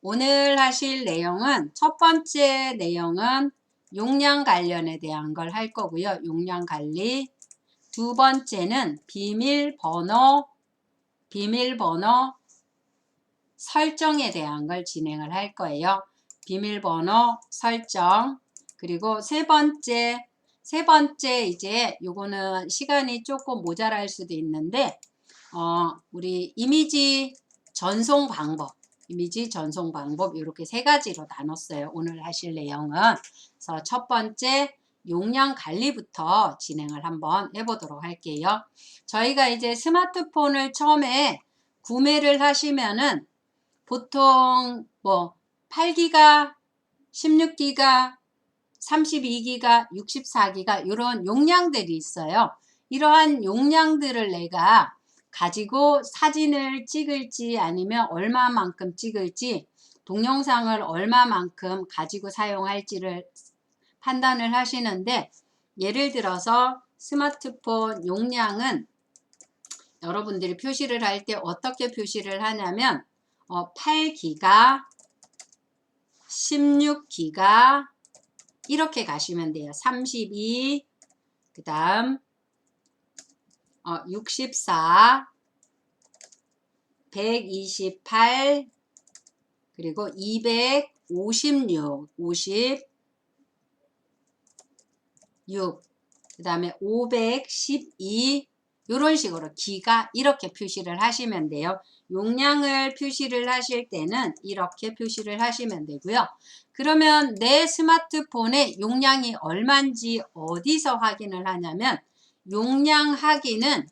오늘 하실 내용은 첫 번째 내용은 용량 관련에 대한 걸 할 거고요. 용량 관리. 두 번째는 비밀번호 설정에 대한 걸 진행을 할 거예요. 비밀번호 설정. 그리고 세 번째 이제 요거는 시간이 조금 모자랄 수도 있는데 우리 이미지 전송 방법 이렇게 세 가지로 나눴어요. 오늘 하실 내용은. 그래서 첫 번째 용량 관리부터 진행을 한번 해보도록 할게요. 저희가 이제 스마트폰을 처음에 구매를 하시면은 보통 뭐 8기가, 16기가, 32기가, 64기가 이런 용량들이 있어요. 이러한 용량들을 내가 가지고 사진을 찍을지 아니면 얼마만큼 찍을지 동영상을 얼마만큼 가지고 사용할지를 판단을 하시는데, 예를 들어서 스마트폰 용량은 여러분들이 표시를 할 때 어떻게 표시를 하냐면 8기가, 16기가 이렇게 가시면 돼요. 32, 그 다음 64, 128, 그리고 256, 그 다음에 512, 이런 식으로 기가 이렇게 표시를 하시면 돼요. 용량을 표시를 하실 때는 이렇게 표시를 하시면 되고요. 그러면 내 스마트폰의 용량이 얼마인지 어디서 확인을 하냐면 용량 확인은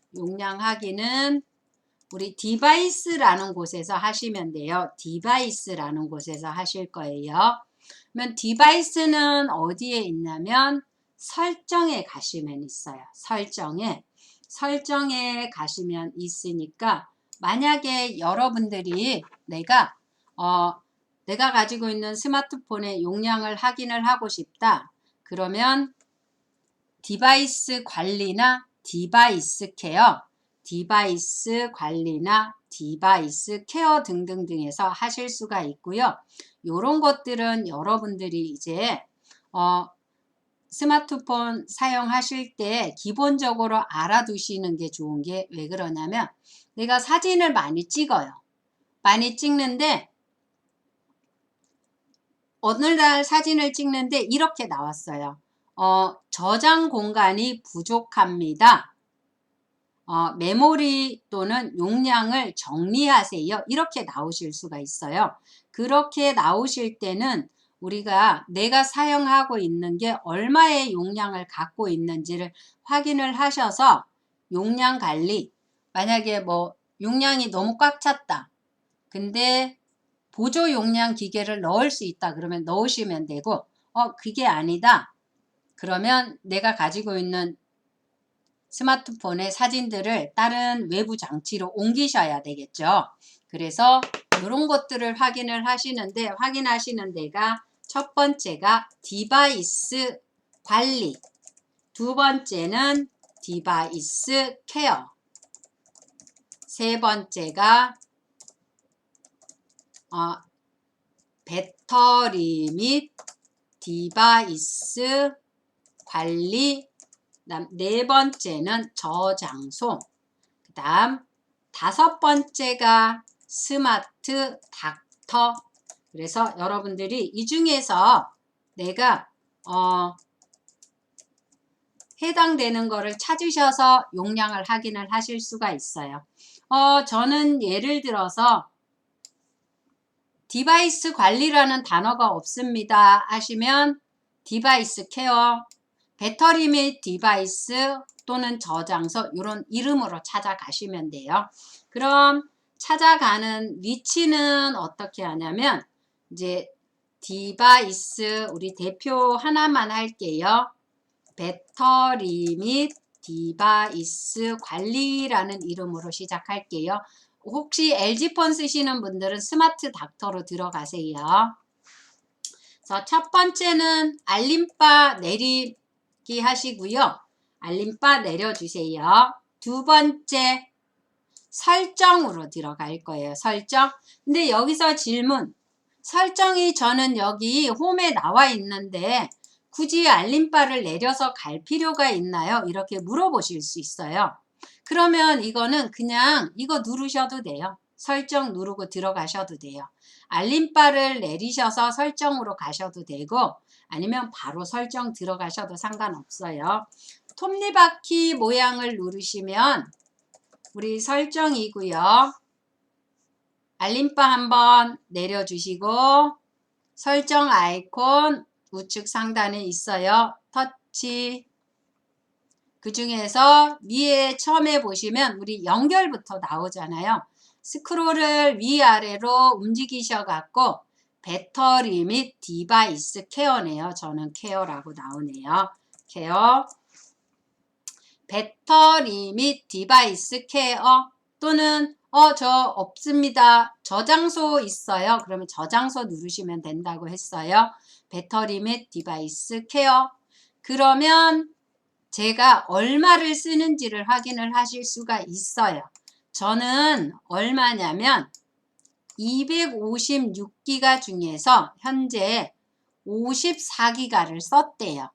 우리 디바이스라는 곳에서 하시면 돼요. 디바이스라는 곳에서 하실 거예요. 그러면 디바이스는 어디에 있냐면 설정에 가시면 있어요. 설정에 가시면 있으니까 만약에 여러분들이 내가 가지고 있는 스마트폰의 용량을 확인을 하고 싶다. 그러면 디바이스 관리나 디바이스 케어, 디바이스 관리나 디바이스 케어 등등등에서 하실 수가 있고요. 요런 것들은 여러분들이 이제 스마트폰 사용하실 때 기본적으로 알아두시는 게 좋은 게, 왜 그러냐면 내가 사진을 많이 찍어요. 많이 찍는데 오늘날 사진을 찍는데 이렇게 나왔어요. 저장 공간이 부족합니다. 메모리 또는 용량을 정리하세요. 이렇게 나오실 수가 있어요. 그렇게 나오실 때는 우리가 내가 사용하고 있는 게 얼마의 용량을 갖고 있는지를 확인을 하셔서 용량 관리, 만약에 뭐 용량이 너무 꽉 찼다. 근데 보조 용량 기계를 넣을 수 있다. 그러면 넣으시면 되고, 그게 아니다. 그러면 내가 가지고 있는 스마트폰의 사진들을 다른 외부 장치로 옮기셔야 되겠죠. 그래서 이런 것들을 확인하시는 데가 첫 번째가 디바이스 관리, 두 번째는 디바이스 케어, 세 번째가 배터리 및 디바이스 관리, 그다음 네 번째는 저장소, 그다음 다섯 번째가 스마트 닥터. 그래서 여러분들이 이 중에서 내가 해당되는 거를 찾으셔서 용량을 확인을 하실 수가 있어요. 저는 예를 들어서 디바이스 관리라는 단어가 없습니다 하시면 디바이스 케어, 배터리 및 디바이스 또는 저장소, 이런 이름으로 찾아가시면 돼요. 그럼 찾아가는 위치는 어떻게 하냐면 이제 디바이스, 우리 대표 하나만 할게요. 배터리 및 디바이스 관리라는 이름으로 시작할게요. 혹시 LG폰 쓰시는 분들은 스마트 닥터로 들어가세요. 그래서 첫 번째는 알림바 내리기 하시고요. 알림바 내려주세요. 두 번째 설정으로 들어갈 거예요. 설정. 근데 여기서 질문, 설정이 저는 여기 홈에 나와 있는데 굳이 알림바를 내려서 갈 필요가 있나요? 이렇게 물어보실 수 있어요. 그러면 이거는 그냥 이거 누르셔도 돼요. 설정 누르고 들어가셔도 돼요. 알림바를 내리셔서 설정으로 가셔도 되고 아니면 바로 설정 들어가셔도 상관없어요. 톱니바퀴 모양을 누르시면 우리 설정이고요. 알림바 한번 내려주시고 설정 아이콘 우측 상단에 있어요. 터치. 그 중에서 위에 처음에 보시면 우리 연결부터 나오잖아요. 스크롤을 위아래로 움직이셔 갖고 배터리 및 디바이스 케어네요. 저는 케어라고 나오네요. 케어. 배터리 및 디바이스 케어 또는 저 없습니다. 저장소 있어요. 그러면 저장소 누르시면 된다고 했어요. 배터리 및 디바이스 케어. 그러면 제가 얼마를 쓰는지를 확인을 하실 수가 있어요. 저는 얼마냐면 256기가 중에서 현재 54기가를 썼대요.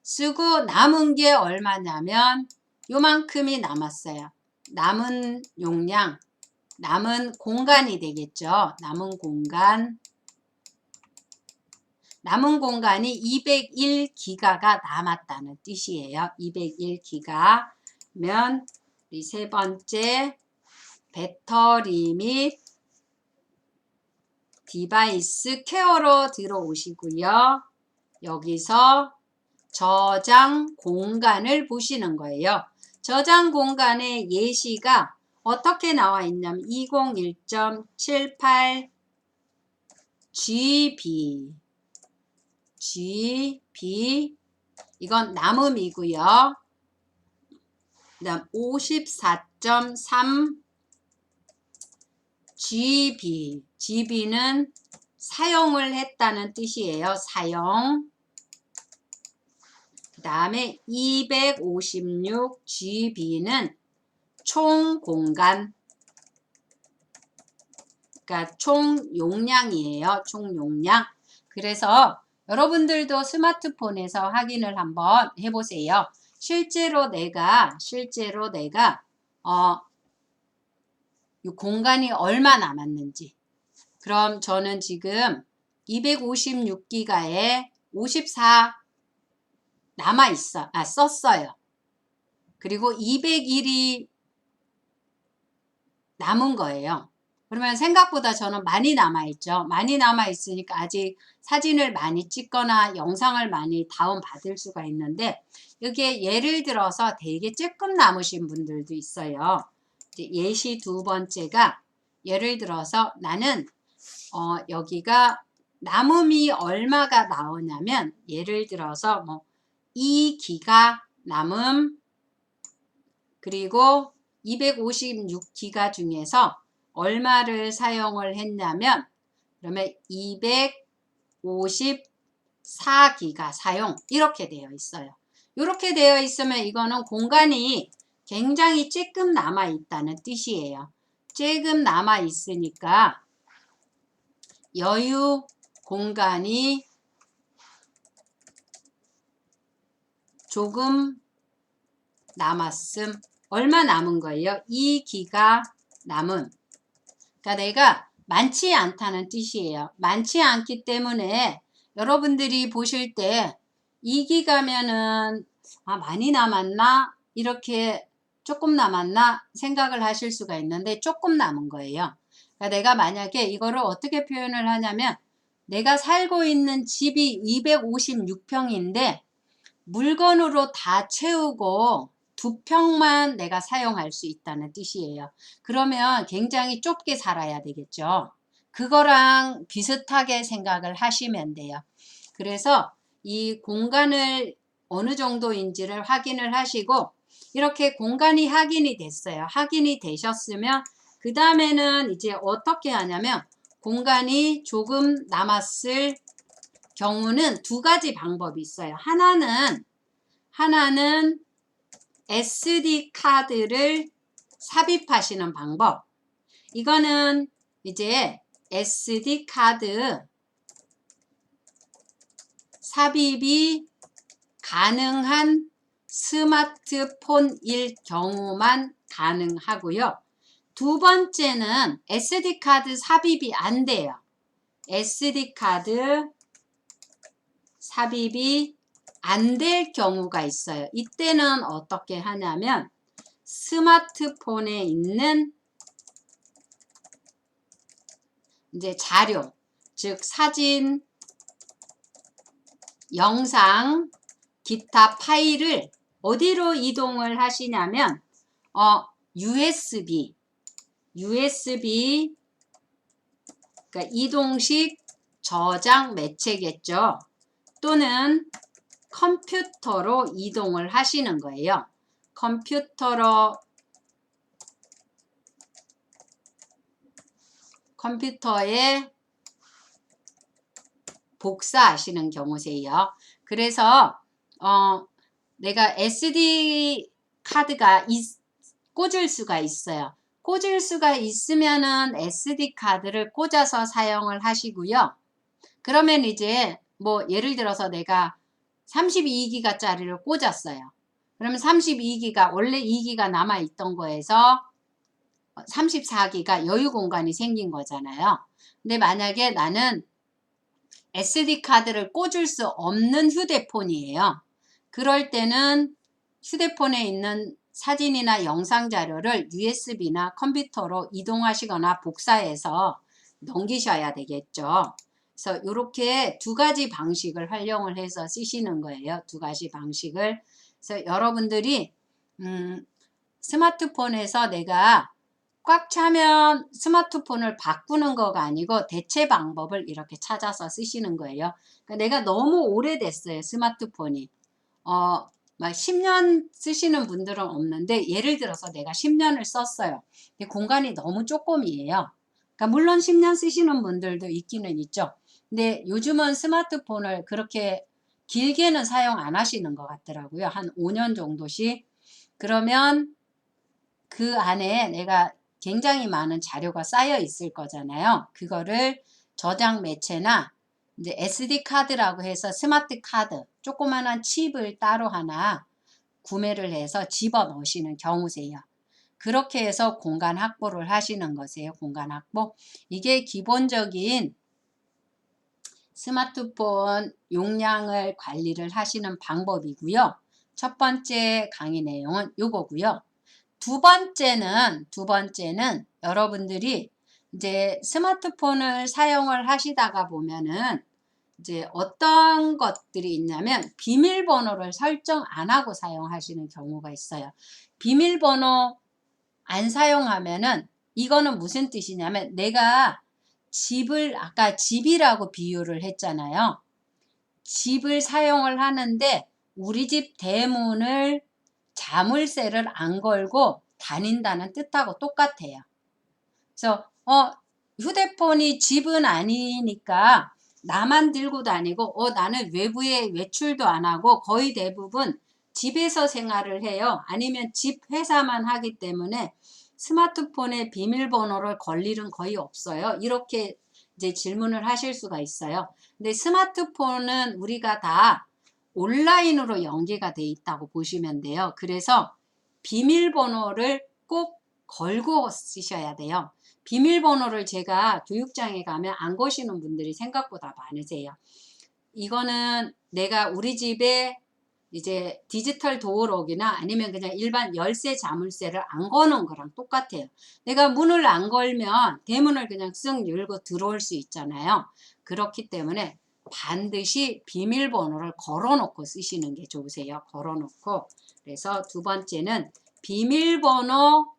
쓰고 남은 게 얼마냐면 요만큼이 남았어요. 남은 용량, 남은 공간이 되겠죠. 남은 공간이 201기가가 남았다는 뜻이에요. 201기가면 우리 세 번째 배터리 및 디바이스 케어로 들어오시고요. 여기서 저장 공간을 보시는 거예요. 저장 공간의 예시가 어떻게 나와 있냐면 201.78 GB 이건 남음이고요. 그다음 54.3 GB는 사용을 했다는 뜻이에요. 사용. 그 다음에 256GB는 총 공간, 그러니까 총 용량이에요. 총 용량. 그래서 여러분들도 스마트폰에서 확인을 한번 해보세요. 실제로 내가 이 공간이 얼마 남았는지. 그럼 저는 지금 256기가에 54 썼어요. 그리고 201이 남은 거예요. 그러면 생각보다 저는 많이 남아있죠. 많이 남아있으니까 아직 사진을 많이 찍거나 영상을 많이 다운받을 수가 있는데 이게 예를 들어서 되게 조금 남으신 분들도 있어요. 예시 두 번째가 예를 들어서 나는 여기가 남음이 얼마가 나오냐면 예를 들어서 뭐 2기가 남음 그리고 256기가 중에서 얼마를 사용을 했냐면 그러면 254기가 사용 이렇게 되어 있어요. 이렇게 되어 있으면 이거는 공간이 굉장히 조금 남아 있다는 뜻이에요. 조금 남아 있으니까 여유 공간이 조금 남았음. 얼마 남은 거예요? 2기가 남음. 그러니까 내가 많지 않다는 뜻이에요. 많지 않기 때문에 여러분들이 보실 때 2기가면은 많이 남았나? 이렇게 조금 남았나? 생각을 하실 수가 있는데 조금 남은 거예요. 그러니까 내가 만약에 이거를 어떻게 표현을 하냐면 내가 살고 있는 집이 256평인데 물건으로 다 채우고 2평만 내가 사용할 수 있다는 뜻이에요. 그러면 굉장히 좁게 살아야 되겠죠. 그거랑 비슷하게 생각을 하시면 돼요. 그래서 이 공간을 어느 정도인지를 확인을 하시고 이렇게 공간이 확인이 됐어요. 확인이 되셨으면 그 다음에는 이제 어떻게 하냐면 공간이 조금 남았을 경우는 두 가지 방법이 있어요. 하나는 SD 카드를 삽입하시는 방법. 이거는 이제 SD 카드 삽입이 가능한 스마트폰일 경우만 가능하고요. 두 번째는 SD 카드 삽입이 안 돼요. SD 카드 삽입이 안 될 경우가 있어요. 이때는 어떻게 하냐면 스마트폰에 있는 이제 자료, 즉 사진, 영상, 기타 파일을 어디로 이동을 하시냐면 USB 그러니까 이동식 저장 매체겠죠. 또는 컴퓨터로 이동을 하시는 거예요. 컴퓨터에 복사하시는 경우세요. 그래서 내가 SD 카드가 꽂을 수가 있어요. 꽂을 수가 있으면은 SD 카드를 꽂아서 사용을 하시고요. 그러면 이제 뭐 예를 들어서 내가 32기가 짜리를 꽂았어요. 그러면 32기가 원래 2기가 남아 있던 거에서 34기가 여유 공간이 생긴 거잖아요. 근데 만약에 나는 SD 카드를 꽂을 수 없는 휴대폰이에요. 그럴 때는 휴대폰에 있는 사진이나 영상 자료를 USB나 컴퓨터로 이동하시거나 복사해서 넘기셔야 되겠죠. 그래서 이렇게 두 가지 방식을 활용을 해서 쓰시는 거예요. 두 가지 방식을. 그래서 여러분들이 스마트폰에서 내가 꽉 차면 스마트폰을 바꾸는 거가 아니고 대체 방법을 이렇게 찾아서 쓰시는 거예요. 그러니까 내가 너무 오래됐어요. 스마트폰이. 막 10년 쓰시는 분들은 없는데 예를 들어서 내가 10년을 썼어요. 근데 공간이 너무 조금이에요. 그러니까 물론 10년 쓰시는 분들도 있기는 있죠. 근데 요즘은 스마트폰을 그렇게 길게는 사용 안 하시는 것 같더라고요. 한 5년 정도씩. 그러면 그 안에 내가 굉장히 많은 자료가 쌓여 있을 거잖아요. 그거를 저장 매체나 이제 SD 카드라고 해서 스마트 카드, 조그만한 칩을 따로 하나 구매를 해서 집어 넣으시는 경우세요. 그렇게 해서 공간 확보를 하시는 거세요. 공간 확보. 이게 기본적인 스마트폰 용량을 관리를 하시는 방법이고요. 첫 번째 강의 내용은 요거고요. 두 번째는 여러분들이 이제 스마트폰을 사용을 하시다가 보면은 이제 어떤 것들이 있냐면 비밀번호를 설정 안 하고 사용하시는 경우가 있어요. 비밀번호 안 사용하면은 이거는 무슨 뜻이냐면 내가 아까 집이라고 비유를 했잖아요. 집을 사용을 하는데 우리 집 대문을 자물쇠를 안 걸고 다닌다는 뜻하고 똑같아요. 그래서 휴대폰이 집은 아니니까 나만 들고 다니고 나는 외부에 외출도 안 하고 거의 대부분 집에서 생활을 해요. 아니면 집 회사만 하기 때문에 스마트폰에 비밀번호를 걸 일은 거의 없어요. 이렇게 이제 질문을 하실 수가 있어요. 근데 스마트폰은 우리가 다 온라인으로 연계가 돼 있다고 보시면 돼요. 그래서 비밀번호를 꼭 걸고 쓰셔야 돼요. 비밀번호를 제가 교육장에 가면 안 거시는 분들이 생각보다 많으세요. 이거는 내가 우리 집에 이제 디지털 도어록이나 아니면 그냥 일반 열쇠 자물쇠를 안 거는 거랑 똑같아요. 내가 문을 안 걸면 대문을 그냥 쓱 열고 들어올 수 있잖아요. 그렇기 때문에 반드시 비밀번호를 걸어놓고 쓰시는 게 좋으세요. 걸어놓고. 그래서 두 번째는 비밀번호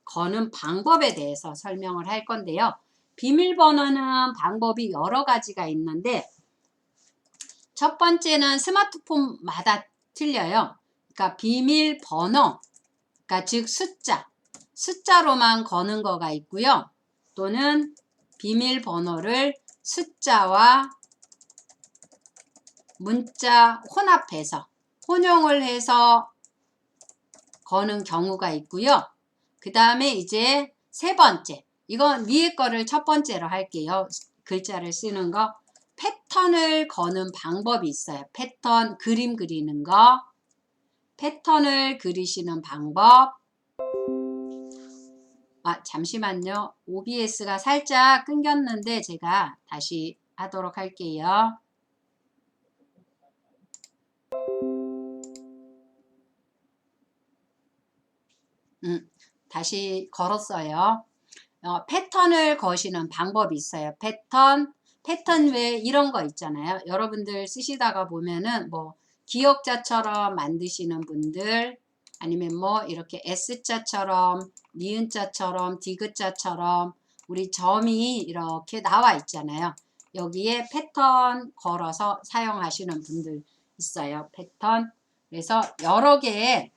거는 방법에 대해서 설명을 할 건데요. 비밀번호는 방법이 여러 가지가 있는데 첫 번째는 스마트폰마다 틀려요. 그러니까 비밀번호, 그러니까 즉 숫자로만 거는 거가 있고요. 또는 비밀번호를 숫자와 문자 혼용을 해서 거는 경우가 있고요. 그 다음에 이제 세 번째, 이건 위에 거를 첫 번째로 할게요. 글자를 쓰는 거. 패턴을 거는 방법이 있어요. 패턴, 그림 그리는 거. 패턴을 그리시는 방법. 잠시만요. OBS가 살짝 끊겼는데 제가 다시 하도록 할게요. 다시 걸었어요. 패턴을 거시는 방법이 있어요. 패턴 외에 이런 거 있잖아요. 여러분들 쓰시다가 보면은 뭐 기역자처럼 만드시는 분들, 아니면 뭐 이렇게 S자처럼, 니은자처럼, 디귿자처럼 우리 점이 이렇게 나와 있잖아요. 여기에 패턴 걸어서 사용하시는 분들 있어요. 패턴. 그래서 여러 개의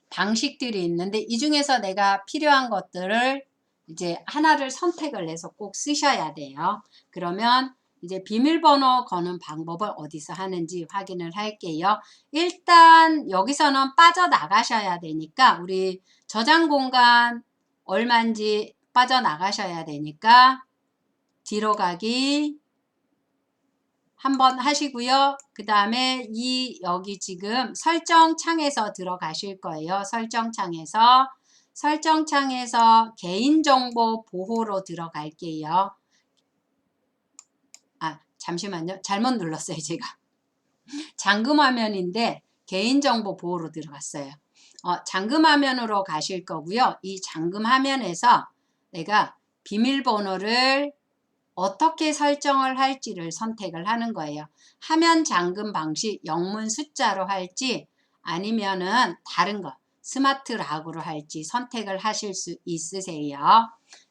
방식들이 있는데 이 중에서 내가 필요한 것들을 이제 하나를 선택을 해서 꼭 쓰셔야 돼요. 그러면 이제 비밀번호 거는 방법을 어디서 하는지 확인을 할게요. 일단 여기서는 빠져나가셔야 되니까 우리 저장 공간 얼마인지 빠져나가셔야 되니까 뒤로 가기 한번 하시고요. 그 다음에 여기 지금 설정 창에서 들어가실 거예요. 설정 창에서 개인정보 보호로 들어갈게요. 잠시만요. 잘못 눌렀어요, 제가. 잠금 화면인데 개인정보 보호로 들어갔어요. 잠금 화면으로 가실 거고요. 이 잠금 화면에서 내가 비밀번호를 어떻게 설정을 할지를 선택을 하는 거예요. 화면 잠금 방식 영문 숫자로 할지 아니면은 다른 거 스마트 락으로 할지 선택을 하실 수 있으세요.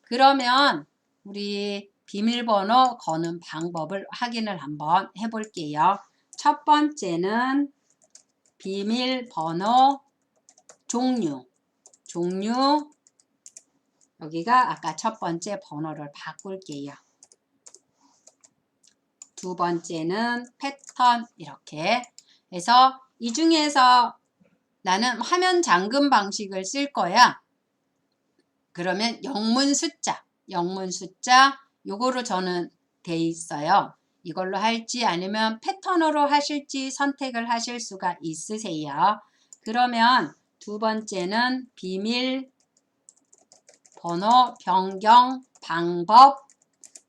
그러면 우리 비밀번호 거는 방법을 확인을 한번 해볼게요. 첫 번째는 비밀번호 종류 여기가 아까 첫 번째 번호를 바꿀게요. 두 번째는 패턴 이렇게 해서 이 중에서 나는 화면 잠금 방식을 쓸 거야. 그러면 영문 숫자 요거로 저는 돼 있어요. 이걸로 할지 아니면 패턴으로 하실지 선택을 하실 수가 있으세요. 그러면 두 번째는 비밀번호 변경 방법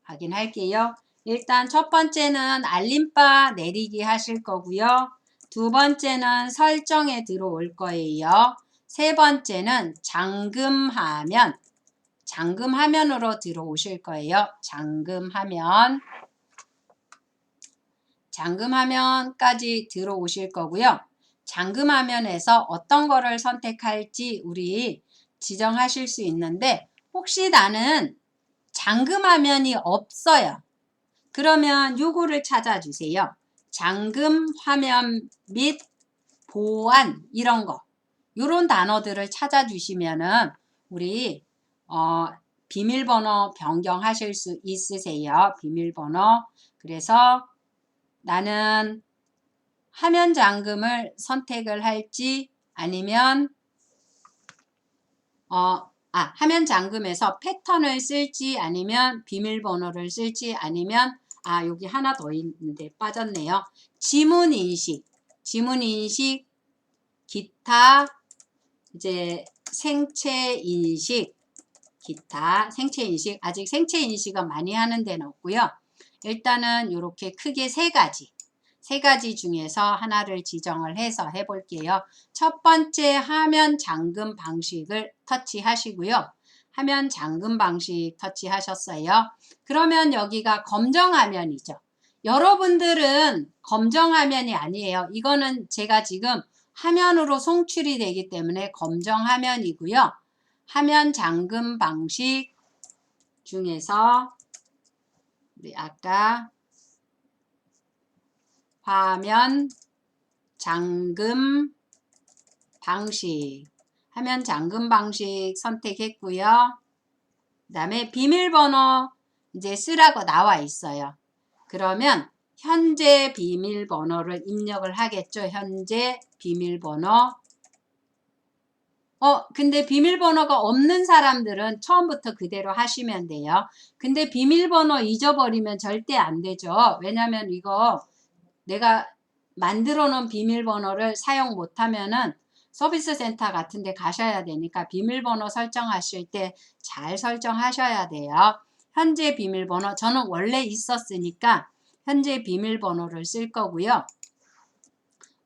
확인할게요. 일단 첫 번째는 알림바 내리기 하실 거고요. 두 번째는 설정에 들어올 거예요. 세 번째는 잠금화면으로 들어오실 거예요. 잠금화면까지 들어오실 거고요. 잠금화면에서 어떤 거를 선택할지 우리 지정하실 수 있는데 혹시 나는 잠금화면이 없어요. 그러면 요거를 찾아주세요. 잠금 화면 및 보안 이런 거 요런 단어들을 찾아주시면은 우리 비밀번호 변경하실 수 있으세요. 비밀번호. 그래서 나는 화면 잠금을 선택을 할지 아니면 화면 잠금에서 패턴을 쓸지 아니면 비밀번호를 쓸지 아니면 여기 하나 더 있는데 빠졌네요. 지문인식 기타 이제 생체인식 아직 생체인식은 많이 하는 데는 없고요. 일단은 이렇게 크게 세 가지 중에서 하나를 지정을 해서 해볼게요. 첫 번째 화면 잠금 방식을 터치하시고요. 화면 잠금 방식 터치하셨어요. 그러면 여기가 검정화면이죠. 여러분들은 검정화면이 아니에요. 이거는 제가 지금 화면으로 송출이 되기 때문에 검정화면이고요. 화면 잠금 방식 중에서 우리 아까 화면 잠금 방식 선택했고요. 그 다음에 비밀번호 이제 쓰라고 나와 있어요. 그러면 현재 비밀번호를 입력을 하겠죠. 현재 비밀번호 근데 비밀번호가 없는 사람들은 처음부터 그대로 하시면 돼요. 근데 비밀번호 잊어버리면 절대 안 되죠. 왜냐면 이거 내가 만들어 놓은 비밀번호를 사용 못하면은 서비스 센터 같은 데 가셔야 되니까 비밀번호 설정하실 때 잘 설정하셔야 돼요. 현재 비밀번호 저는 원래 있었으니까 현재 비밀번호를 쓸 거고요.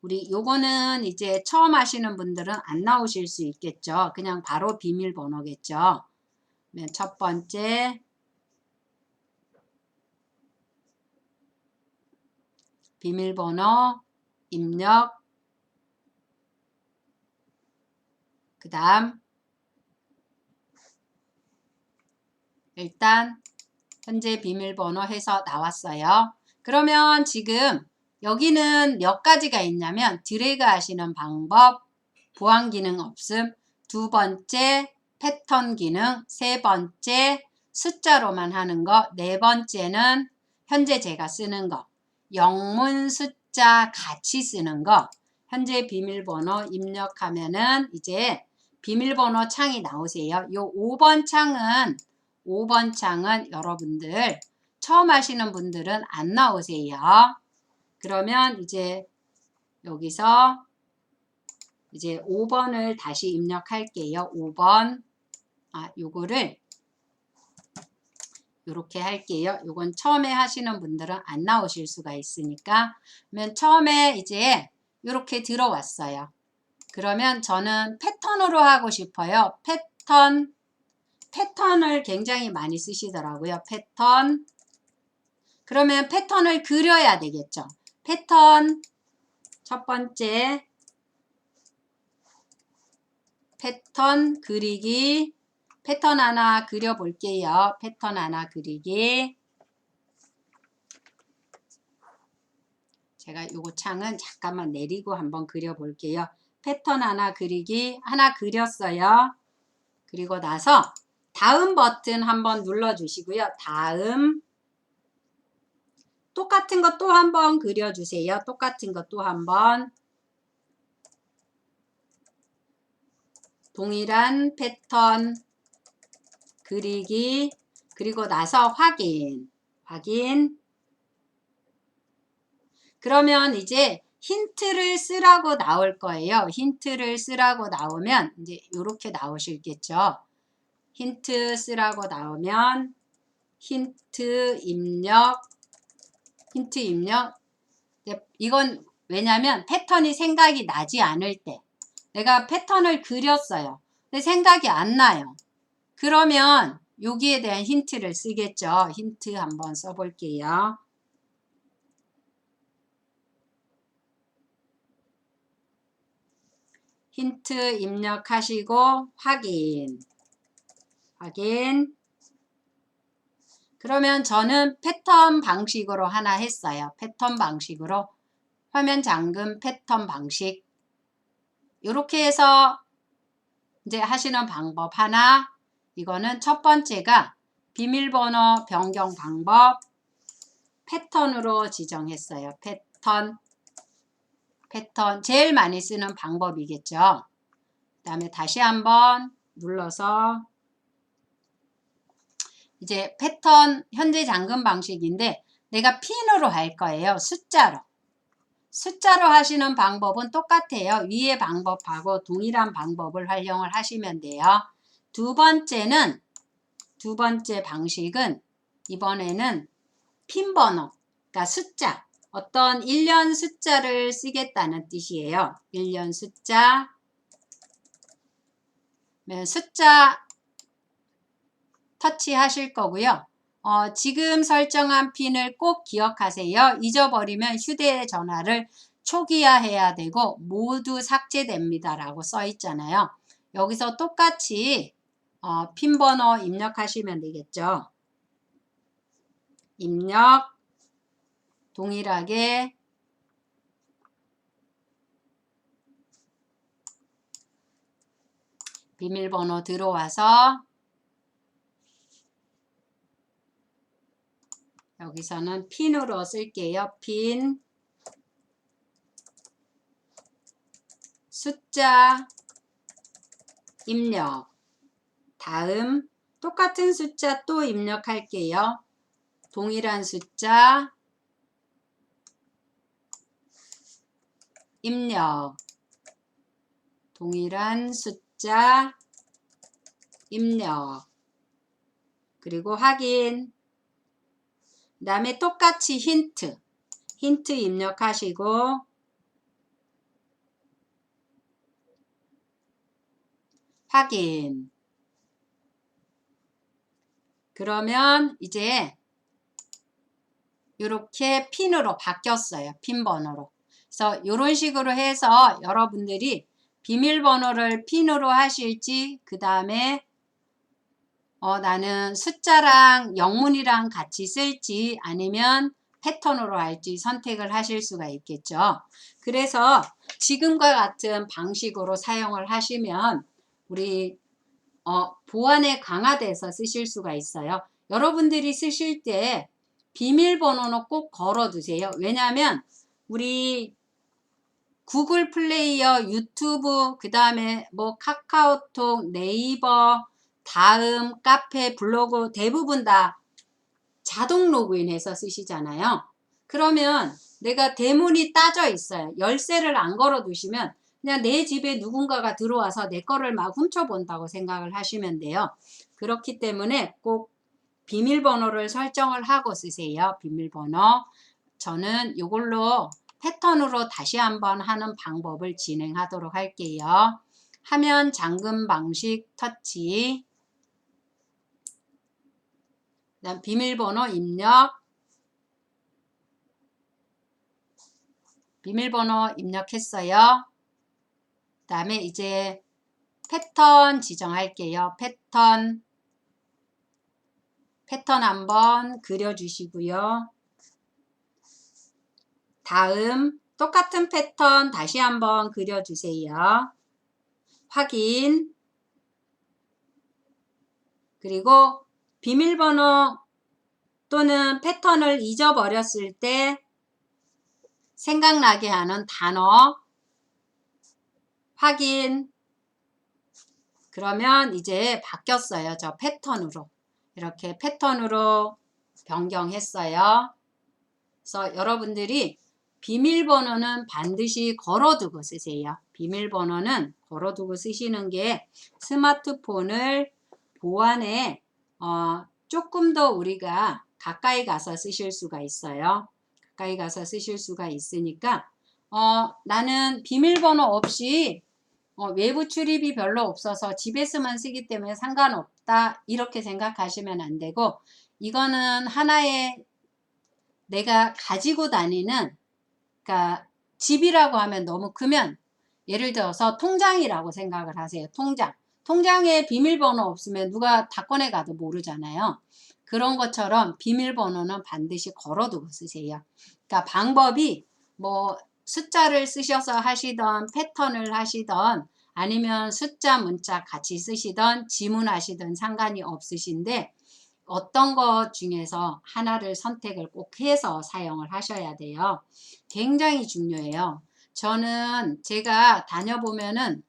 우리 요거는 이제 처음 하시는 분들은 안 나오실 수 있겠죠. 그냥 바로 비밀번호겠죠. 첫 번째 비밀번호 입력, 그 다음 일단 현재 비밀번호 해서 나왔어요. 그러면 지금 여기는 몇 가지가 있냐면 드래그 하시는 방법, 보안 기능 없음, 두 번째 패턴 기능, 세 번째 숫자로만 하는 거, 네 번째는 현재 제가 쓰는 거, 영문 숫자 같이 쓰는 거, 현재 비밀번호 입력하면은 이제 비밀번호 창이 나오세요. 요 5번 창은 여러분들 처음 하시는 분들은 안 나오세요. 그러면 이제 여기서 이제 5번을 다시 입력할게요. 5번. 요거를 이렇게 할게요. 요건 처음에 하시는 분들은 안 나오실 수가 있으니까. 그러면 처음에 이제 이렇게 들어왔어요. 그러면 저는 패턴으로 하고 싶어요. 패턴을 굉장히 많이 쓰시더라고요. 패턴. 그러면 패턴을 그려야 되겠죠. 패턴 첫 번째 패턴 그리기, 패턴 하나 그려 볼게요. 패턴 하나 그리기. 제가 요거 창은 잠깐만 내리고 한번 그려 볼게요. 패턴 하나 그리기 하나 그렸어요. 그리고 나서 다음 버튼 한번 눌러 주시고요. 다음 똑같은 거 또 한번 그려 주세요. 똑같은 거 또 한번 동일한 패턴 그리기, 그리고 나서 확인. 그러면 이제 힌트를 쓰라고 나올 거예요. 힌트를 쓰라고 나오면 이제 이렇게 나오실겠죠. 힌트 쓰라고 나오면 힌트 입력. 이건 왜냐면 패턴이 생각이 나지 않을 때 내가 패턴을 그렸어요. 근데 생각이 안 나요. 그러면 여기에 대한 힌트를 쓰겠죠. 힌트 한번 써볼게요. 힌트 입력하시고 확인. 그러면 저는 패턴 방식으로 하나 했어요. 패턴 방식으로 화면 잠금 패턴 방식. 이렇게 해서 이제 하시는 방법 하나. 이거는 첫 번째가 비밀번호 변경 방법 패턴으로 지정했어요. 패턴 제일 많이 쓰는 방법이겠죠. 그 다음에 다시 한번 눌러서 이제 패턴 현재 잠금 방식인데 내가 핀으로 할 거예요. 숫자로 하시는 방법은 똑같아요. 위의 방법하고 동일한 방법을 활용을 하시면 돼요. 두 번째 방식은 이번에는 핀 번호, 그러니까 숫자, 어떤 일련 숫자를 쓰겠다는 뜻이에요. 일련 숫자 터치하실 거고요. 지금 설정한 핀을 꼭 기억하세요. 잊어버리면 휴대전화를 초기화해야 되고 모두 삭제됩니다 라고 써 있잖아요. 여기서 똑같이 핀 번호 입력하시면 되겠죠. 입력 동일하게 비밀번호 들어와서 여기서는 핀으로 쓸게요. 핀 숫자 입력. 다음 똑같은 숫자 또 입력할게요. 동일한 숫자 입력. 동일한 숫자 입력. 그리고 확인. 그 다음에 똑같이 힌트 입력하시고 확인. 그러면 이제 이렇게 핀으로 바뀌었어요. 핀 번호로. 그래서 이런 식으로 해서 여러분들이 비밀번호를 핀으로 하실지, 그 다음에 나는 숫자랑 영문이랑 같이 쓸지 아니면 패턴으로 할지 선택을 하실 수가 있겠죠. 그래서 지금과 같은 방식으로 사용을 하시면 우리 보안에 강화돼서 쓰실 수가 있어요. 여러분들이 쓰실 때 비밀번호는 꼭 걸어두세요. 왜냐하면 우리 구글 플레이어, 유튜브, 그 다음에 뭐 카카오톡, 네이버, 다음, 카페, 블로그 대부분 다 자동 로그인해서 쓰시잖아요. 그러면 내가 대문이 따져 있어요. 열쇠를 안 걸어 두시면 그냥 내 집에 누군가가 들어와서 내 거를 막 훔쳐본다고 생각을 하시면 돼요. 그렇기 때문에 꼭 비밀번호를 설정을 하고 쓰세요. 비밀번호. 저는 이걸로 패턴으로 다시 한번 하는 방법을 진행하도록 할게요. 화면 잠금 방식 터치. 그다음 비밀번호 입력. 비밀번호 입력했어요. 그 다음에 이제 패턴 지정할게요. 패턴 한번 그려주시고요. 다음 똑같은 패턴 다시 한번 그려주세요. 확인. 그리고 비밀번호 또는 패턴을 잊어버렸을 때 생각나게 하는 단어 확인. 그러면 이제 바뀌었어요. 저 패턴으로. 이렇게 패턴으로 변경했어요. 그래서 여러분들이 비밀번호는 반드시 걸어두고 쓰세요. 비밀번호는 걸어두고 쓰시는 게 스마트폰을 보안에 조금 더 우리가 가까이 가서 쓰실 수가 있어요. 가까이 가서 쓰실 수가 있으니까 나는 비밀번호 없이 외부 출입이 별로 없어서 집에서만 쓰기 때문에 상관없다 이렇게 생각하시면 안 되고, 이거는 하나의 내가 가지고 다니는, 그러니까 집이라고 하면 너무 크면 예를 들어서 통장이라고 생각을 하세요. 통장에 비밀번호 없으면 누가 다 꺼내 가도 모르잖아요. 그런 것처럼 비밀번호는 반드시 걸어두고 쓰세요. 그러니까 방법이 뭐 숫자를 쓰셔서 하시던 패턴을 하시던 아니면 숫자 문자 같이 쓰시던 지문하시던 상관이 없으신데 어떤 것 중에서 하나를 선택을 꼭 해서 사용을 하셔야 돼요. 굉장히 중요해요. 저는 제가 다녀보면은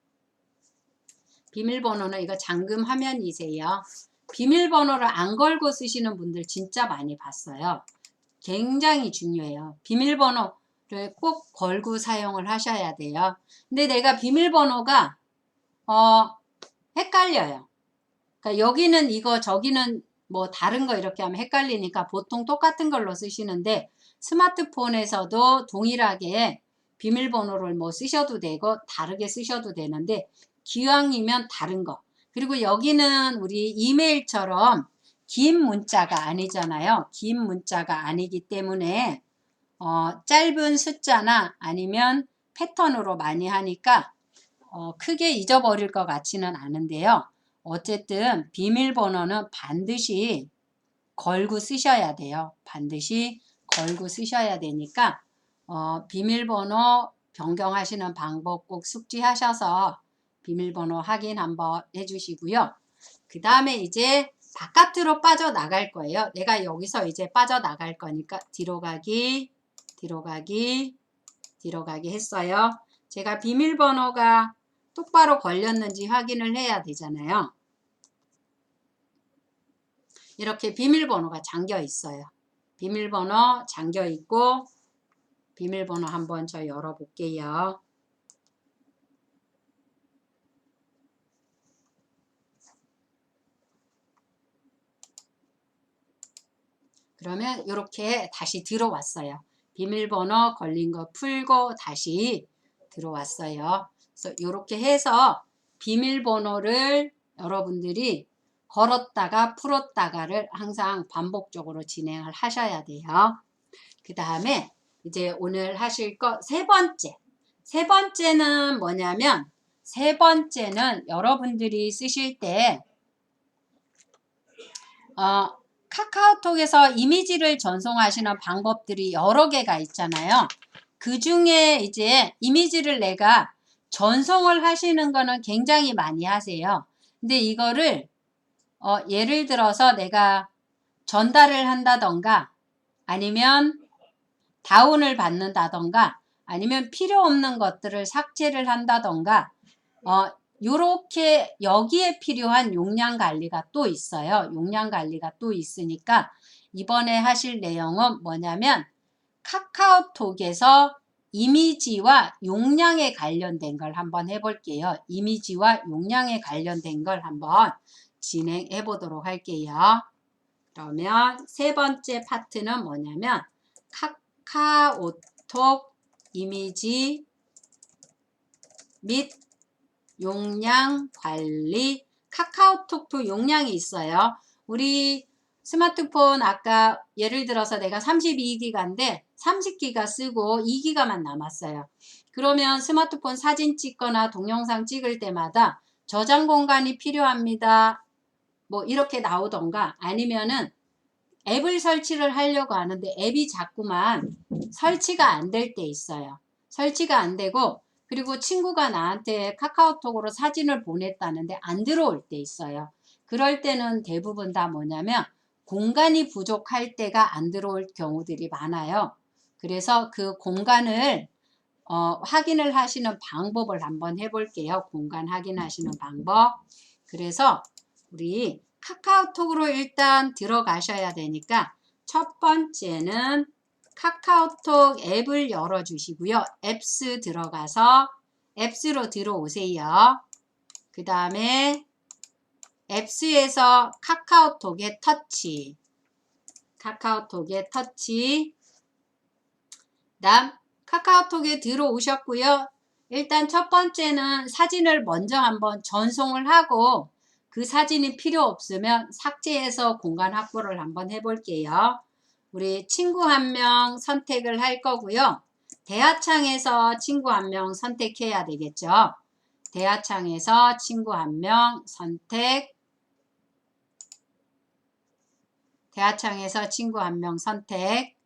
비밀번호는 이거 잠금 화면이세요. 비밀번호를 안 걸고 쓰시는 분들 진짜 많이 봤어요. 굉장히 중요해요. 비밀번호를 꼭 걸고 사용을 하셔야 돼요. 근데 내가 비밀번호가 헷갈려요. 그러니까 여기는 이거 저기는 뭐 다른 거 이렇게 하면 헷갈리니까 보통 똑같은 걸로 쓰시는데 스마트폰에서도 동일하게 비밀번호를 뭐 쓰셔도 되고 다르게 쓰셔도 되는데 기왕이면 다른 거. 그리고 여기는 우리 이메일처럼 긴 문자가 아니잖아요. 긴 문자가 아니기 때문에 짧은 숫자나 아니면 패턴으로 많이 하니까 크게 잊어버릴 것 같지는 않은데요. 어쨌든 비밀번호는 반드시 걸고 쓰셔야 돼요. 반드시 걸고 쓰셔야 되니까 비밀번호 변경하시는 방법 꼭 숙지하셔서 비밀번호 확인 한번 해주시고요. 그 다음에 이제 바깥으로 빠져나갈 거예요. 내가 여기서 이제 빠져나갈 거니까 뒤로 가기 했어요. 제가 비밀번호가 똑바로 걸렸는지 확인을 해야 되잖아요. 이렇게 비밀번호가 잠겨 있어요. 비밀번호 잠겨 있고, 비밀번호 한번 저 열어볼게요. 그러면 이렇게 다시 들어왔어요. 비밀번호 걸린 거 풀고 다시 들어왔어요. 그래서 이렇게 해서 비밀번호를 여러분들이 걸었다가 풀었다가를 항상 반복적으로 진행을 하셔야 돼요. 그 다음에 이제 오늘 하실 거 세 번째. 세 번째는 뭐냐면, 세 번째는 여러분들이 쓰실 때 카카오톡에서 이미지를 전송하시는 방법들이 여러 개가 있잖아요. 그 중에 이제 이미지를 내가 전송을 하시는 거는 굉장히 많이 하세요. 근데 이거를 예를 들어서 내가 전달을 한다던가 아니면 다운을 받는다던가 아니면 필요 없는 것들을 삭제를 한다던가 요렇게 여기에 필요한 용량 관리가 또 있어요. 용량 관리가 또 있으니까 이번에 하실 내용은 뭐냐면 카카오톡에서 이미지와 용량에 관련된 걸 한번 해볼게요. 이미지와 용량에 관련된 걸 한번 진행해 보도록 할게요. 그러면 세 번째 파트는 뭐냐면 카카오톡 이미지 및 용량 관리. 카카오톡도 용량이 있어요. 우리 스마트폰 아까 예를 들어서 내가 32기가인데 30기가 쓰고 2기가만 남았어요. 그러면 스마트폰 사진 찍거나 동영상 찍을 때마다 저장 공간이 필요합니다. 뭐 이렇게 나오던가 아니면은 앱을 설치를 하려고 하는데 앱이 자꾸만 설치가 안 될 때 있어요. 설치가 안 되고 그리고 친구가 나한테 카카오톡으로 사진을 보냈다는데 안 들어올 때 있어요. 그럴 때는 대부분 다 뭐냐면 공간이 부족할 때가 안 들어올 경우들이 많아요. 그래서 그 공간을 확인을 하시는 방법을 한번 해볼게요. 공간 확인하시는 방법. 그래서 우리 카카오톡으로 일단 들어가셔야 되니까 첫 번째는 카카오톡 앱을 열어주시고요. 앱스 들어가서 앱스로 들어오세요. 그 다음에 앱스에서 카카오톡에 터치. 카카오톡에 터치. 다음 카카오톡에 들어오셨고요. 일단 첫 번째는 사진을 먼저 한번 전송을 하고 그 사진이 필요 없으면 삭제해서 공간 확보를 한번 해볼게요. 우리 친구 한 명 선택을 할 거고요. 대화창에서 친구 한 명 선택해야 되겠죠. 대화창에서 친구 한 명 선택. 대화창에서 친구 한 명 선택.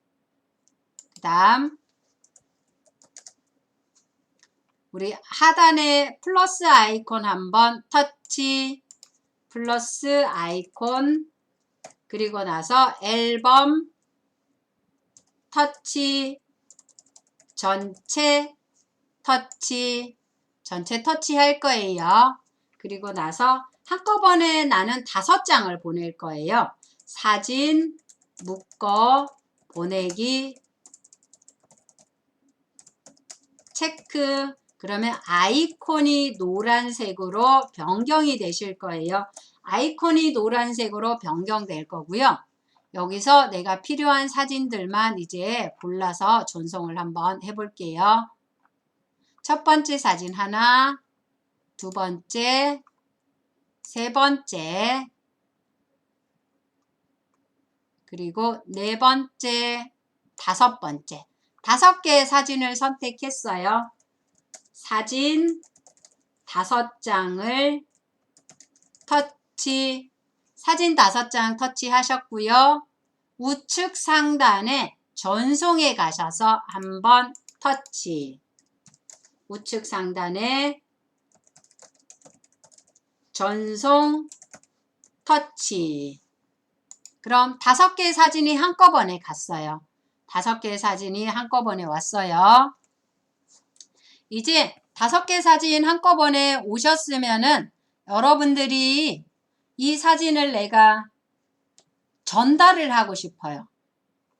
그 다음 우리 하단에 플러스 아이콘 한번 터치. 플러스 아이콘. 그리고 나서 앨범 터치. 전체 터치. 전체 터치 할 거예요. 그리고 나서 한꺼번에 나는 5장을 보낼 거예요. 사진 묶어 보내기 체크. 그러면 아이콘이 노란색으로 변경이 되실 거예요. 아이콘이 노란색으로 변경될 거고요. 여기서 내가 필요한 사진들만 이제 골라서 전송을 한번 해볼게요. 첫 번째 사진 하나, 두 번째, 세 번째, 그리고 네 번째, 다섯 번째. 5개의 사진을 선택했어요. 사진 5장을 터치. 사진 5장 터치하셨고요. 우측 상단에 전송에 가셔서 한번 터치. 우측 상단에 전송 터치. 그럼 5개의 사진이 한꺼번에 갔어요. 5개의 사진이 한꺼번에 왔어요. 이제 5개 사진 한꺼번에 오셨으면은 여러분들이 이 사진을 내가 전달을 하고 싶어요.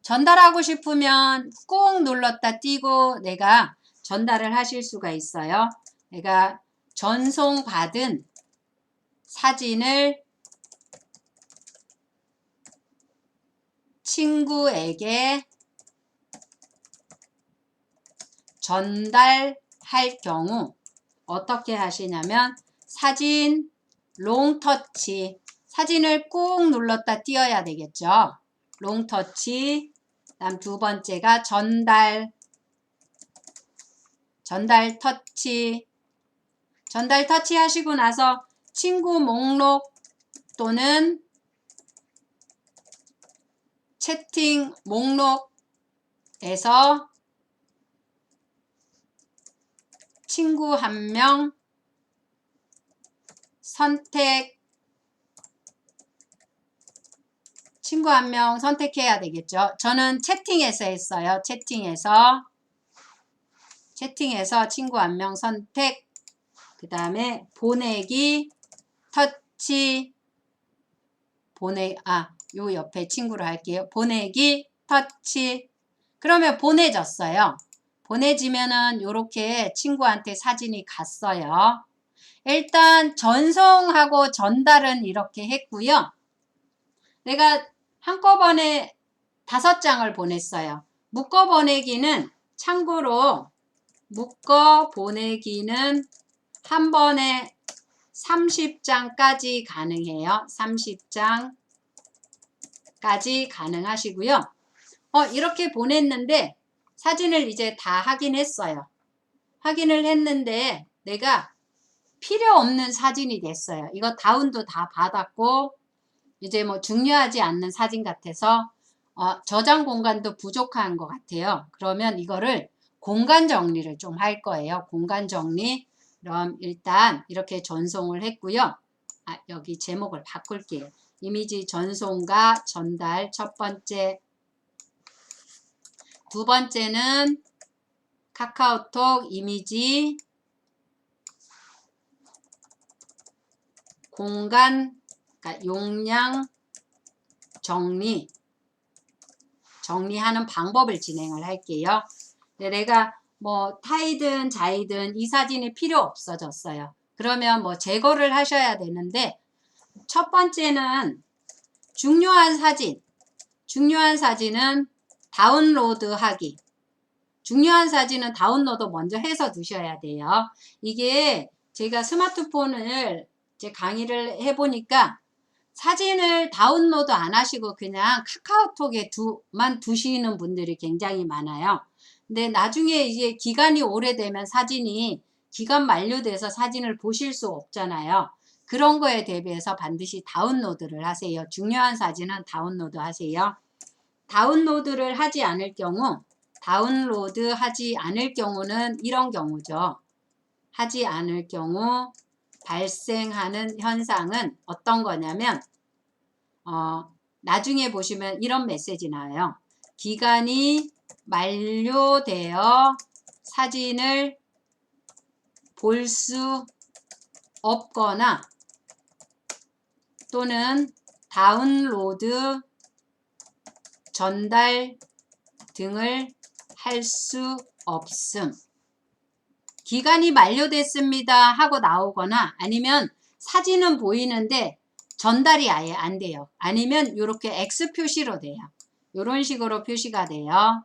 전달하고 싶으면 꾹 눌렀다 띄고 내가 전달을 하실 수가 있어요. 내가 전송받은 사진을 친구에게 전달할 경우 어떻게 하시냐면 사진 롱터치, 사진을 꾹 눌렀다 띄어야 되겠죠. 롱터치, 다음 두 번째가 전달 터치. 전달 터치 하시고 나서 친구 목록 또는 채팅 목록에서 친구 한 명 선택해야 되겠죠. 저는 채팅에서 했어요. 채팅에서 친구 한 명 선택, 그 다음에 보내기, 터치, 요 옆에 친구로 할게요. 보내기, 터치. 그러면 보내졌어요. 보내지면은 요렇게 친구한테 사진이 갔어요. 일단 전송하고 전달은 이렇게 했고요. 내가 한꺼번에 5장을 보냈어요. 묶어 보내기는 참고로 묶어 보내기는 한 번에 30장까지 가능해요. 30장까지 가능하시고요. 이렇게 보냈는데 사진을 이제 다 확인했어요. 확인을 했는데 내가 필요 없는 사진이 됐어요. 이거 다운도 다 받았고 이제 뭐 중요하지 않는 사진 같아서 저장 공간도 부족한 것 같아요. 그러면 이거를 공간 정리를 좀 할 거예요. 공간 정리. 그럼 일단 이렇게 전송을 했고요. 여기 제목을 바꿀게요. 이미지 전송과 전달 첫 번째. 두 번째는 카카오톡 이미지 공간, 그러니까 용량 정리하는 방법을 진행을 할게요. 내가 뭐 타이든 자이든 이 사진이 필요 없어졌어요. 그러면 뭐 제거를 하셔야 되는데 첫 번째는 중요한 사진은 다운로드하기. 중요한 사진은 다운로드 먼저 해서 두셔야 돼요. 이게 제가 스마트폰을 이제 강의를 해보니까 사진을 다운로드 안 하시고 그냥 카카오톡에 두시는 분들이 굉장히 많아요. 근데 나중에 이제 기간이 오래되면 사진이 기간 만료돼서 사진을 보실 수 없잖아요. 그런 거에 대비해서 반드시 다운로드를 하세요. 중요한 사진은 다운로드 하세요. 다운로드를 하지 않을 경우는 이런 경우죠. 하지 않을 경우 발생하는 현상은 어떤 거냐면 나중에 보시면 이런 메시지 나와요. 기간이 만료되어 사진을 볼 수 없거나 또는 다운로드, 전달 등을 할 수 없음. 기간이 만료됐습니다 하고 나오거나 아니면 사진은 보이는데 전달이 아예 안 돼요. 아니면 이렇게 X 표시로 돼요. 이런 식으로 표시가 돼요.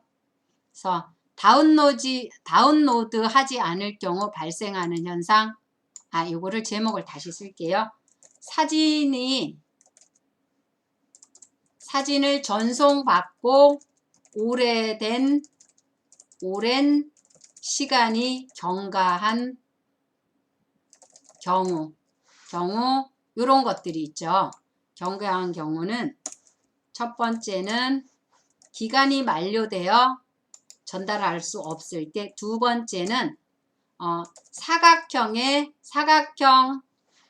그래서 다운로드 하지 않을 경우 발생하는 현상. 요거를 제목을 다시 쓸게요. 사진을 전송받고 오랜 시간이 경과한 경우 이런 것들이 있죠. 경과한 경우는 첫 번째는 기간이 만료되어 전달할 수 없을 때, 두 번째는 사각형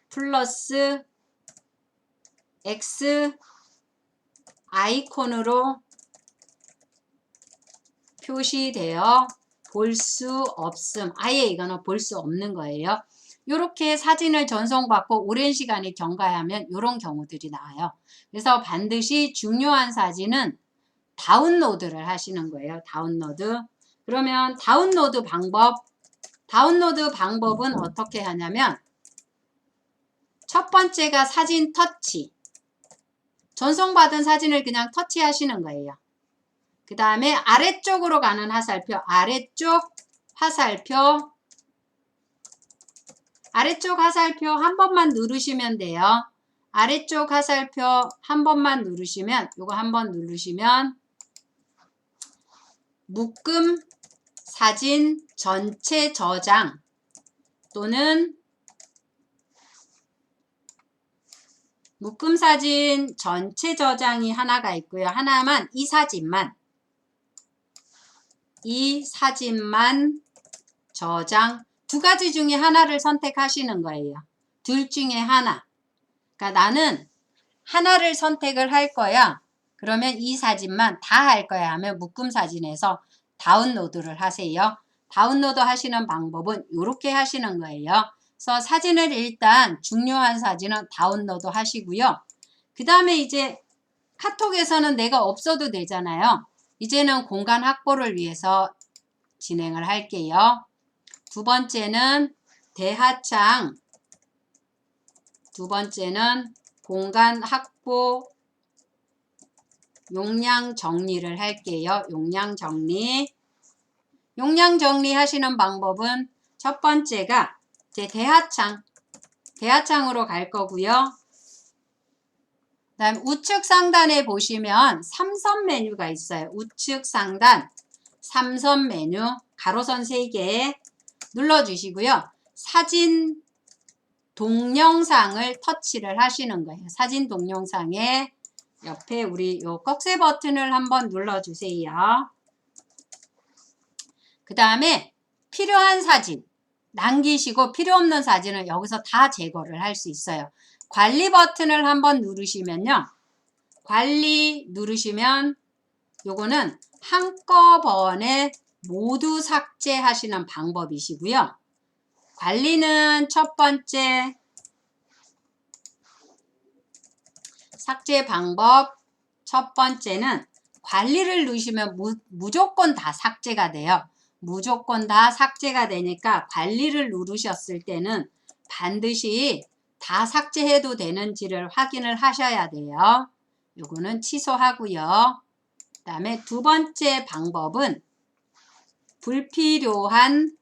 플러스 X 아이콘으로 표시되어 볼 수 없음. 아예 이거는 볼 수 없는 거예요. 이렇게 사진을 전송받고 오랜 시간이 경과하면 이런 경우들이 나와요. 그래서 반드시 중요한 사진은 다운로드를 하시는 거예요. 다운로드. 그러면 다운로드 방법은 어떻게 하냐면 첫 번째가 사진 터치. 전송받은 사진을 그냥 터치하시는 거예요. 그 다음에 아래쪽으로 가는 화살표, 아래쪽 화살표 한 번만 누르시면 돼요. 아래쪽 화살표 한 번만 누르시면, 요거 한 번 누르시면 묶음 사진 전체 저장 또는 묶음 사진 전체 저장이 하나가 있고요. 하나만 이 사진만 저장. 두 가지 중에 하나를 선택하시는 거예요. 둘 중에 하나. 그러니까 나는 하나를 선택을 할 거야. 그러면 이 사진만 다 할 거야 하면 묶음 사진에서 다운로드를 하세요. 다운로드 하시는 방법은 이렇게 하시는 거예요. 그래서 사진을 일단 중요한 사진은 다운로드 하시고요. 그 다음에 이제 카톡에서는 내가 없어도 되잖아요. 이제는 공간 확보를 위해서 진행을 할게요. 두 번째는 대하창, 두 번째는 공간 확보 용량 정리를 할게요. 용량 정리. 용량 정리 하시는 방법은 첫 번째가 이제 대하창으로 갈 거고요. 그다음 우측 상단에 보시면 3선 메뉴가 있어요. 우측 상단 3선 메뉴 가로선 3개 눌러주시고요. 사진 동영상을 터치를 하시는 거예요. 사진 동영상에 옆에 우리 요 꺽쇠 버튼을 한번 눌러주세요. 그 다음에 필요한 사진 남기시고 필요 없는 사진은 여기서 다 제거를 할 수 있어요. 관리 버튼을 한번 누르시면요. 관리 누르시면 요거는 한꺼번에 모두 삭제하시는 방법이시고요. 관리는 첫 번째 삭제 방법 첫 번째는 관리를 누르시면 무조건 다 삭제가 돼요. 무조건 다 삭제가 되니까 관리를 누르셨을 때는 반드시 다 삭제해도 되는지를 확인을 하셔야 돼요. 요거는 취소하고요. 그 다음에 두 번째 방법은 불필요한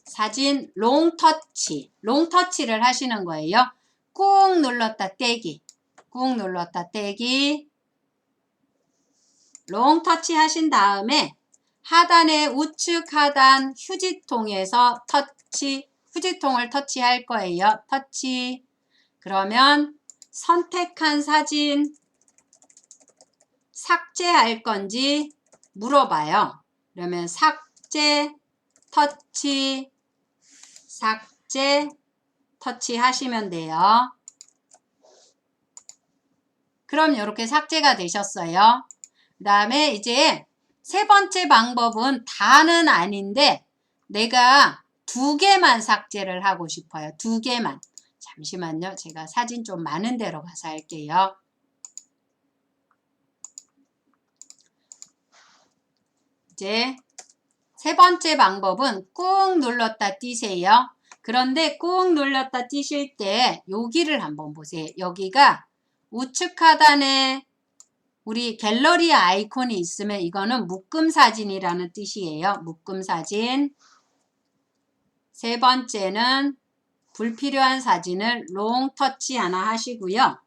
사진 롱터치를 하시는 거예요. 꾹 눌렀다 떼기, 꾹 눌렀다 떼기. 롱터치 하신 다음에 하단에 우측 하단 휴지통에서 휴지통을 터치할 거예요. 터치. 그러면 선택한 사진 삭제할 건지 물어봐요. 그러면 삭제, 터치, 삭제, 터치 하시면 돼요. 그럼 이렇게 삭제가 되셨어요. 그 다음에 이제 세 번째 방법은 다는 아닌데 내가 2개만 삭제를 하고 싶어요. 2개만. 잠시만요. 제가 사진 좀 많은 데로 가서 할게요. 이제 세 번째 방법은 꾹 눌렀다 띄세요. 그런데 꾹 눌렀다 띄실 때 여기를 한번 보세요. 여기가 우측 하단에 우리 갤러리 아이콘이 있으면 이거는 묶음 사진이라는 뜻이에요. 묶음 사진. 세 번째는 불필요한 사진을 롱 터치 하나 하시고요.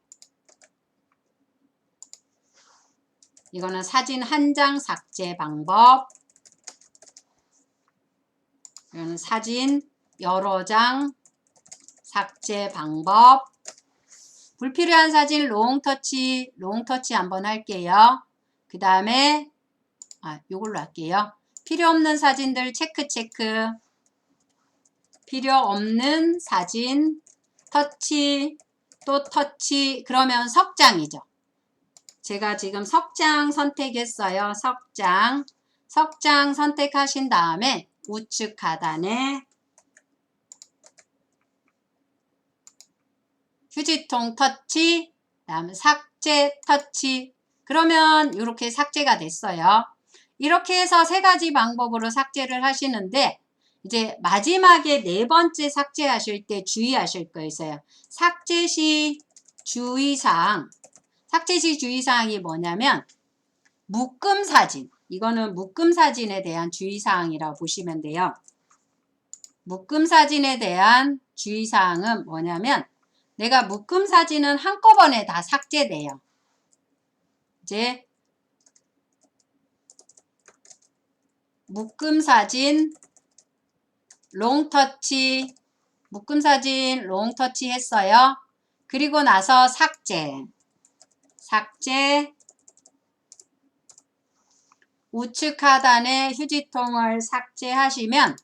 이거는 사진 한 장 삭제 방법. 이거는 사진 여러 장 삭제 방법. 불필요한 사진 롱터치 한번 할게요. 그 다음에 요걸로 할게요. 필요 없는 사진들 체크. 필요 없는 사진 터치, 또 터치. 그러면 석장이죠. 제가 지금 석장 선택했어요. 석장 선택하신 다음에 우측 하단에 휴지통 터치, 그다음에 삭제 터치. 그러면 이렇게 삭제가 됐어요. 이렇게 해서 세 가지 방법으로 삭제를 하시는데 이제 마지막에 네 번째 삭제하실 때 주의하실 거 있어요. 삭제 시 주의사항. 삭제 시 주의사항이 뭐냐면 묶음 사진. 이거는 묶음 사진에 대한 주의사항이라고 보시면 돼요. 묶음 사진에 대한 주의사항은 뭐냐면 내가 묶음 사진은 한꺼번에 다 삭제돼요. 이제 묶음 사진 롱터치, 묶음 사진 롱터치 했어요. 그리고 나서 삭제, 우측 하단에 휴지통을 삭제하시면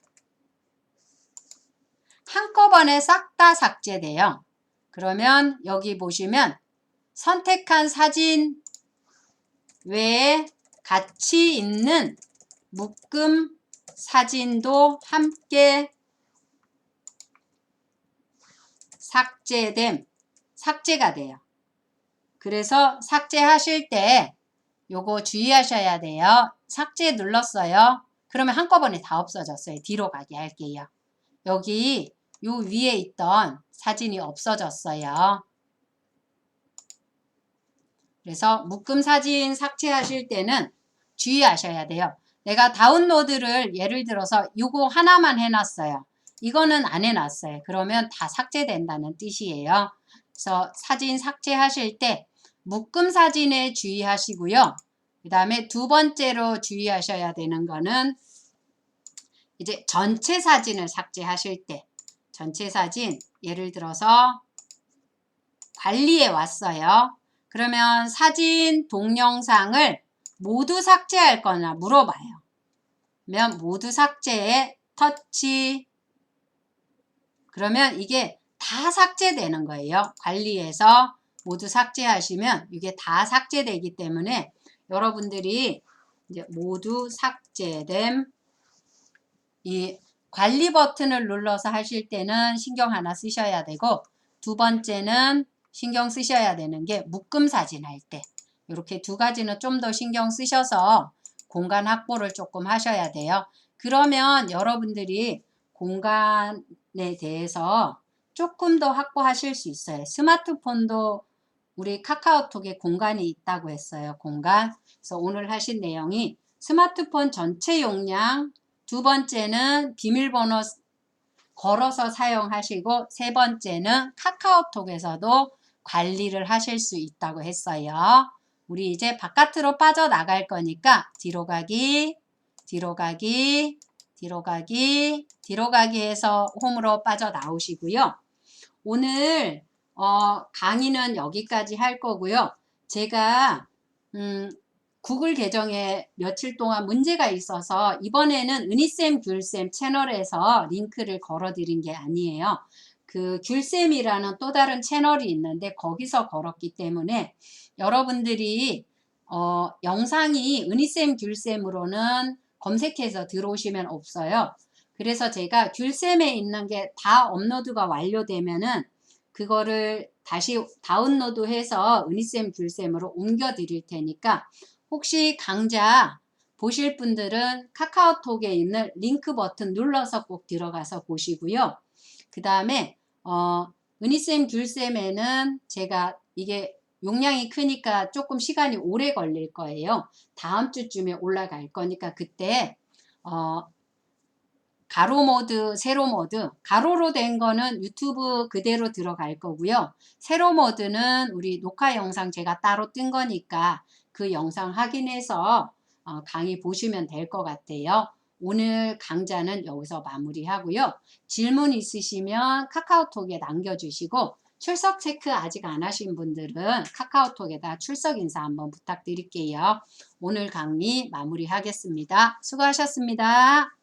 한꺼번에 싹 다 삭제돼요. 그러면 여기 보시면 선택한 사진 외에 같이 있는 묶음 사진도 함께 삭제가 돼요. 그래서 삭제하실 때 요거 주의하셔야 돼요. 삭제 눌렀어요. 그러면 한꺼번에 다 없어졌어요. 뒤로 가게 할게요. 여기 요 위에 있던 사진이 없어졌어요. 그래서 묶음 사진 삭제하실 때는 주의하셔야 돼요. 내가 다운로드를 예를 들어서 요거 하나만 해놨어요. 이거는 안 해놨어요. 그러면 다 삭제된다는 뜻이에요. 그래서 사진 삭제하실 때 묶음 사진에 주의하시고요. 그 다음에 두 번째로 주의하셔야 되는 거는 이제 전체 사진을 삭제하실 때 전체 사진 예를 들어서 관리에 왔어요. 그러면 사진, 동영상을 모두 삭제할 거나 물어봐요. 그러면 모두 삭제에 터치. 그러면 이게 다 삭제되는 거예요. 관리해서 모두 삭제하시면 이게 다 삭제되기 때문에 여러분들이 이제 모두 삭제됨 이 관리 버튼을 눌러서 하실 때는 신경 하나 쓰셔야 되고 두 번째는 신경 쓰셔야 되는 게 묶음 사진 할 때 이렇게 두 가지는 좀 더 신경 쓰셔서 공간 확보를 조금 하셔야 돼요. 그러면 여러분들이 공간에 대해서 조금 더 확보하실 수 있어요. 스마트폰도 우리 카카오톡에 공간이 있다고 했어요. 공간. 그래서 오늘 하신 내용이 스마트폰 전체 용량, 두 번째는 비밀번호 걸어서 사용하시고 세 번째는 카카오톡에서도 관리를 하실 수 있다고 했어요. 우리 이제 바깥으로 빠져나갈 거니까 뒤로 가기, 뒤로 가기, 뒤로 가기, 뒤로 가기 해서 홈으로 빠져나오시고요. 오늘 강의는 여기까지 할 거고요. 제가 구글 계정에 며칠 동안 문제가 있어서 이번에는 은희쌤, 귤쌤 채널에서 링크를 걸어드린 게 아니에요. 그 귤쌤이라는 또 다른 채널이 있는데 거기서 걸었기 때문에 여러분들이 영상이 은희쌤, 귤쌤으로는 검색해서 들어오시면 없어요. 그래서 제가 귤쌤에 있는 게 다 업로드가 완료되면은 그거를 다시 다운로드해서 은희쌤, 귤쌤으로 옮겨 드릴 테니까 혹시 강좌 보실 분들은 카카오톡에 있는 링크 버튼 눌러서 꼭 들어가서 보시고요. 그 다음에 은희쌤, 귤쌤에는 제가 이게 용량이 크니까 조금 시간이 오래 걸릴 거예요. 다음 주쯤에 올라갈 거니까 그때 가로 모드, 세로 모드, 가로로 된 거는 유튜브 그대로 들어갈 거고요. 세로 모드는 우리 녹화 영상 제가 따로 뜬 거니까 그 영상 확인해서 강의 보시면 될 것 같아요. 오늘 강좌는 여기서 마무리하고요. 질문 있으시면 카카오톡에 남겨주시고 출석 체크 아직 안 하신 분들은 카카오톡에다 출석 인사 한번 부탁드릴게요. 오늘 강의 마무리하겠습니다. 수고하셨습니다.